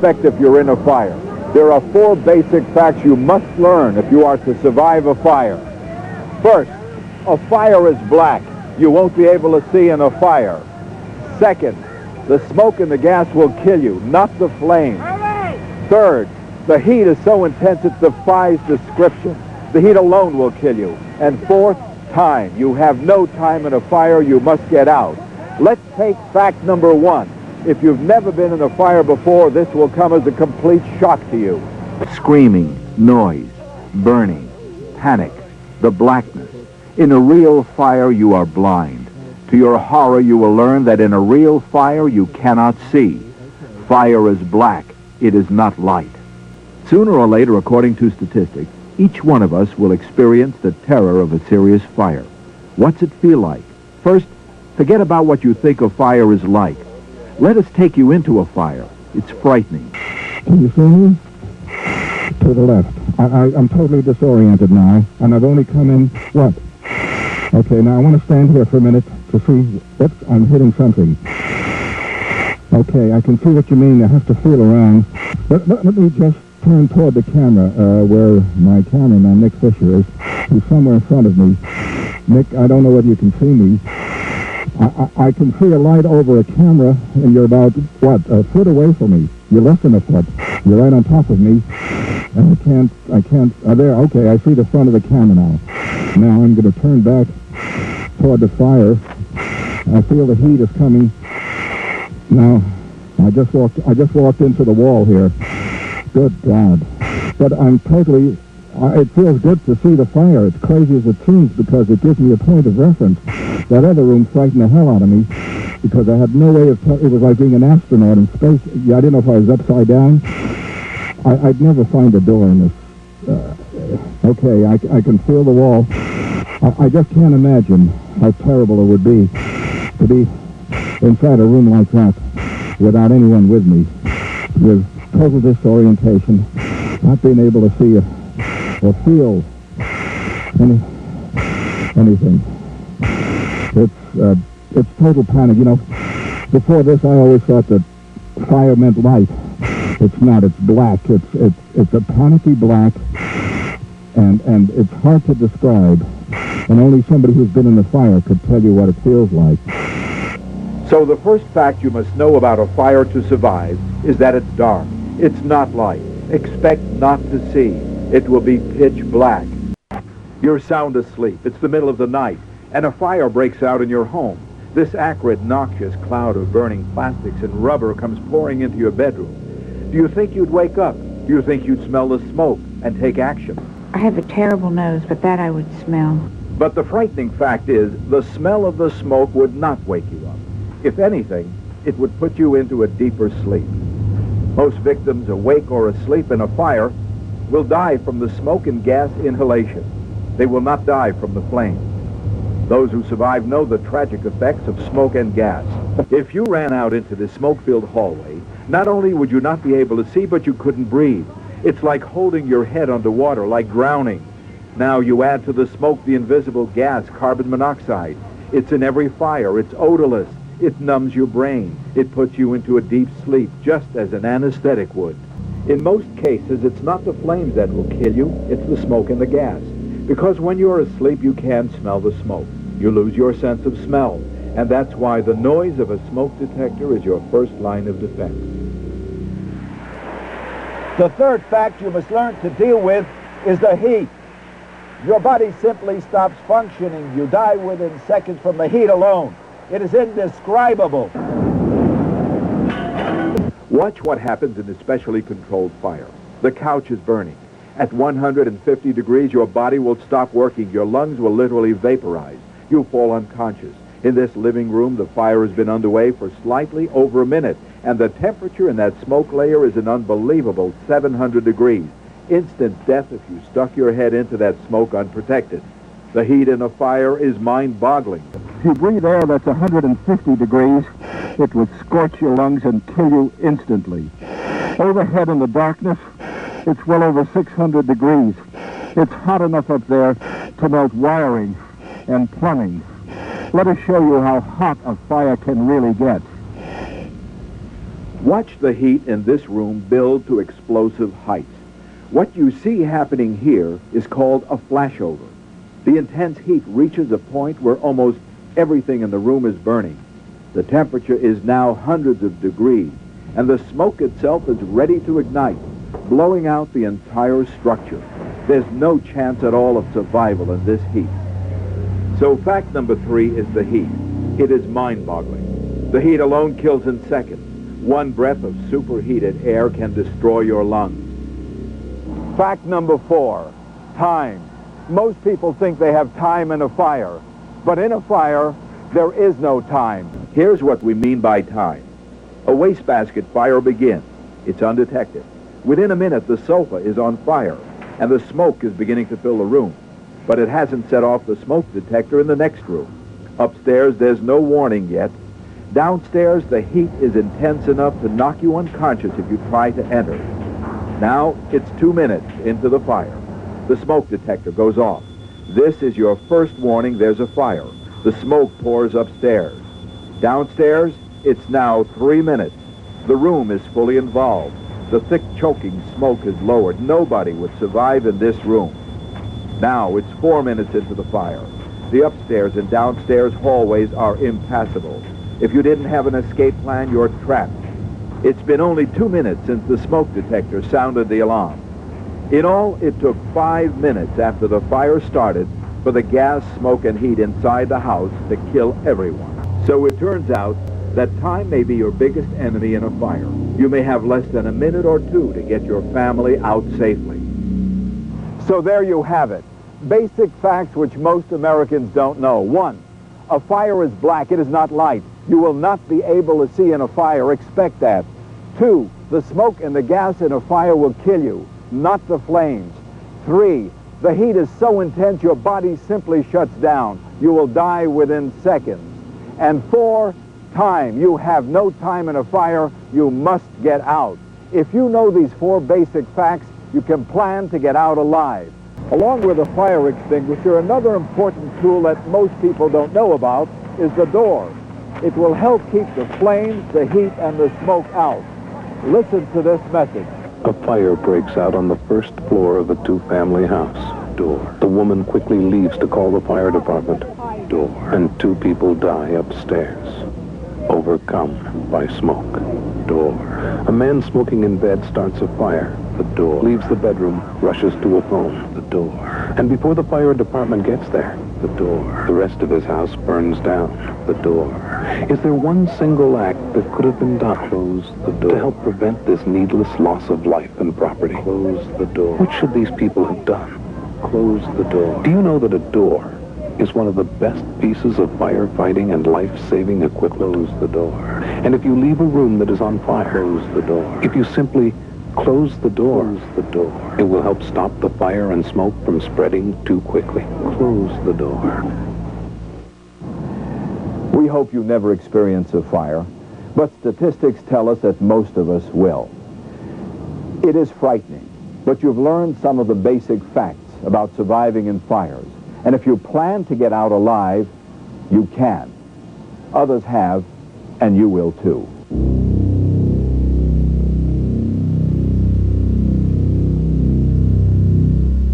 expect if you're in a fire. There are 4 basic facts you must learn if you are to survive a fire. First, a fire is black. You won't be able to see in a fire. Second, the smoke and the gas will kill you, not the flame. Third, the heat is so intense it defies description. The heat alone will kill you. And fourth, time. You have no time in a fire. You must get out. Let's take fact number 1. If you've never been in a fire before, this will come as a complete shock to you. Screaming, noise, burning, panic, the blackness. In a real fire, you are blind. To your horror, you will learn that in a real fire, you cannot see. Fire is black. It is not light. Sooner or later, according to statistics, each one of us will experience the terror of a serious fire. What's it feel like? First, forget about what you think a fire is like. Let us take you into a fire. It's frightening. Can you see me? To the left. I'm totally disoriented now, and I've only come in, what? Okay, now I want to stand here for a minute to see. Oops, I'm hitting something. Okay, I can see what you mean. I have to feel around. Let me just turn toward the camera, where my cameraman, Nick Fisher, is. He's somewhere in front of me. Nick, I don't know whether you can see me. I can see a light over a camera, and you're about, what, a foot away from me. You're less than a foot. You're right on top of me. And I can't, there, okay, I see the front of the camera now. Now I'm going to turn back toward the fire. I feel the heat is coming. Now, I just walked into the wall here. Good God. But I'm totally, it feels good to see the fire. It's crazy as it seems because it gives me a point of reference. That other room frightened the hell out of me because I had no way of it was like being an astronaut in space. Yeah, I didn't know if I was upside down. I'd never find a door in this. Okay, I can feel the wall. I just can't imagine how terrible it would be to be inside a room like that without anyone with me, with total disorientation, not being able to see or feel anything. It's total panic. You know, before this, I always thought that fire meant light. It's not. It's black. It's a panicky black, and it's hard to describe. And only somebody who's been in the fire could tell you what it feels like. So the first fact you must know about a fire to survive is that it's dark. It's not light. Expect not to see. It will be pitch black. You're sound asleep. It's the middle of the night, and a fire breaks out in your home. This acrid, noxious cloud of burning plastics and rubber comes pouring into your bedroom. Do you think you'd wake up? Do you think you'd smell the smoke and take action? I have a terrible nose, but that I would smell. But the frightening fact is, the smell of the smoke would not wake you up. If anything, it would put you into a deeper sleep. Most victims, awake or asleep in a fire, will die from the smoke and gas inhalation. They will not die from the flame. Those who survive know the tragic effects of smoke and gas. If you ran out into this smoke-filled hallway, not only would you not be able to see, but you couldn't breathe. It's like holding your head underwater, like drowning. Now you add to the smoke the invisible gas, carbon monoxide. It's in every fire. It's odorless. It numbs your brain. It puts you into a deep sleep, just as an anesthetic would. In most cases, it's not the flames that will kill you. It's the smoke and the gas. Because when you're asleep, you can't smell the smoke. You lose your sense of smell. And that's why the noise of a smoke detector is your first line of defense. The third fact you must learn to deal with is the heat. Your body simply stops functioning. You die within seconds from the heat alone. It is indescribable. Watch what happens in a specially controlled fire. The couch is burning. At 150 degrees, your body will stop working. Your lungs will literally vaporize. You'll fall unconscious. In this living room, the fire has been underway for slightly over a minute, and the temperature in that smoke layer is an unbelievable 700 degrees. Instant death if you stuck your head into that smoke unprotected. The heat in a fire is mind-boggling. If you breathe air that's 150 degrees, it would scorch your lungs and kill you instantly. Overhead in the darkness, it's well over 600 degrees. It's hot enough up there to melt wiring and plumbing. Let us show you how hot a fire can really get. Watch the heat in this room build to explosive heights. What you see happening here is called a flashover. The intense heat reaches a point where almost everything in the room is burning. The temperature is now hundreds of degrees, and the smoke itself is ready to ignite, blowing out the entire structure. There's no chance at all of survival in this heat. So fact number 3 is the heat. It is mind-boggling. The heat alone kills in seconds. One breath of superheated air can destroy your lungs. Fact number 4, time. Most people think they have time in a fire, but in a fire, there is no time. Here's what we mean by time. A wastebasket fire begins. It's undetected. Within a minute, the sofa is on fire, and the smoke is beginning to fill the room. But it hasn't set off the smoke detector in the next room. Upstairs, there's no warning yet. Downstairs, the heat is intense enough to knock you unconscious if you try to enter. Now, it's 2 minutes into the fire. The smoke detector goes off. This is your first warning there's a fire. The smoke pours upstairs. Downstairs, it's now 3 minutes. The room is fully involved. The thick, choking smoke is lowered. Nobody would survive in this room. Now, it's 4 minutes into the fire. The upstairs and downstairs hallways are impassable. If you didn't have an escape plan, you're trapped. It's been only 2 minutes since the smoke detector sounded the alarm. In all, it took 5 minutes after the fire started for the gas, smoke, and heat inside the house to kill everyone. So it turns out that time may be your biggest enemy in a fire. You may have less than a minute or 2 to get your family out safely. So there you have it. Basic facts which most Americans don't know. 1, a fire is black. It is not light. You will not be able to see in a fire. Expect that. 2, the smoke and the gas in a fire will kill you, not the flames. 3, the heat is so intense your body simply shuts down. You will die within seconds. And 4, time. You have no time in a fire. You must get out. If you know these 4 basic facts, you can plan to get out alive. Along with a fire extinguisher, another important tool that most people don't know about is the door. It will help keep the flames, the heat, and the smoke out. Listen to this message. A fire breaks out on the first floor of a 2-family house. Door. The woman quickly leaves to call the fire department. Door. And 2 people die upstairs, overcome by smoke. Door. A man smoking in bed starts a fire. The door. Leaves the bedroom, rushes to a phone. The door. And before the fire department gets there, the door. The rest of his house burns down. The door. Is there one single act that could have been done? Close the door. To help prevent this needless loss of life and property. Close the door. What should these people have done? Close the door. Do you know that a door is one of the best pieces of firefighting and life-saving equipment? Close the door. And if you leave a room that is on fire, close the door. If you simply close the door, it will help stop the fire and smoke from spreading too quickly. Close the door. We hope you never experience a fire, but statistics tell us that most of us will. It is frightening, but you've learned some of the basic facts about surviving in fires. And if you plan to get out alive, you can. Others have, and you will too.